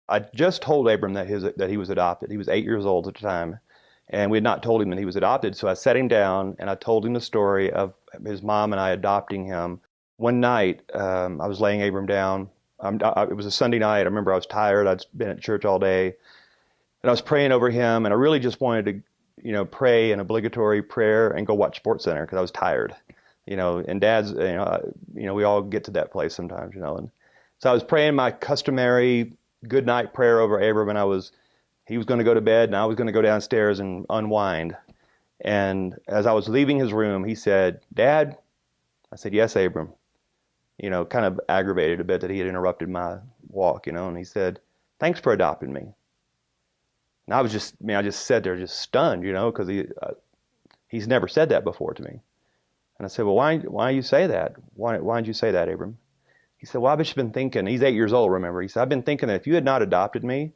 I just told Abram that he was adopted. He was 8 years old at the time, and we had not told him that he was adopted. So I sat him down and I told him the story of his mom and I adopting him. One night, I was laying Abram down. It was a Sunday night. I remember I was tired. I'd been at church all day, and I was praying over him. And I really just wanted to, pray an obligatory prayer and go watch Sports Center because I was tired. And dads, we all get to that place sometimes, And so I was praying my customary good night prayer over Abram, and he was going to go to bed, and I was going to go downstairs and unwind. And as I was leaving his room, he said, "Dad?" I said, "Yes, Abram." Kind of aggravated a bit that he had interrupted my walk, and he said, "Thanks for adopting me." And I just sat there just stunned, because he's never said that before to me. And I said, "Well, why you say that? Why did you say that, Abram?" He said, "Well, I've just been thinking," he's 8 years old, remember. He said, "I've been thinking that if you had not adopted me,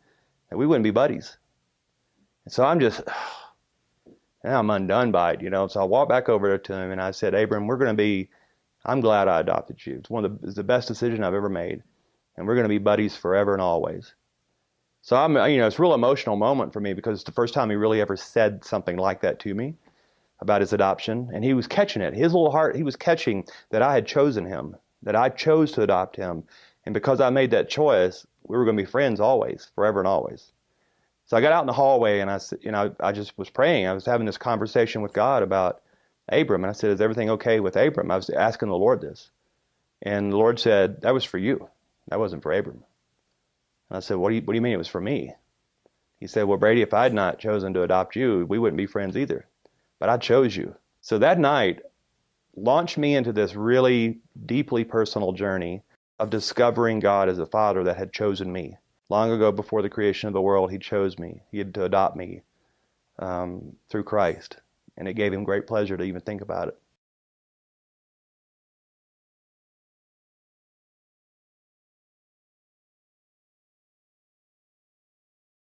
that we wouldn't be buddies." And so now I'm undone by it. So I walked back over to him and I said, "Abram, I'm glad I adopted you. It's the best decision I've ever made. And we're going to be buddies forever and always." So it's a real emotional moment for me because it's the first time he really ever said something like that to me about his adoption. And he was catching it. His little heart, he was catching that I had chosen him, that I chose to adopt him. And because I made that choice, we were going to be friends always, forever and always. So I got out in the hallway and I just was praying. I was having this conversation with God about Abram. And I said, "Is everything okay with Abram?" I was asking the Lord this. And the Lord said, "That was for you. That wasn't for Abram." And I said, what do you mean it was for me?" He said, "Well, Brady, if I had not chosen to adopt you, we wouldn't be friends either. But I chose you." So that night launched me into this really deeply personal journey of discovering God as a father that had chosen me. Long ago, before the creation of the world, he chose me. He had to adopt me through Christ. And it gave him great pleasure to even think about it.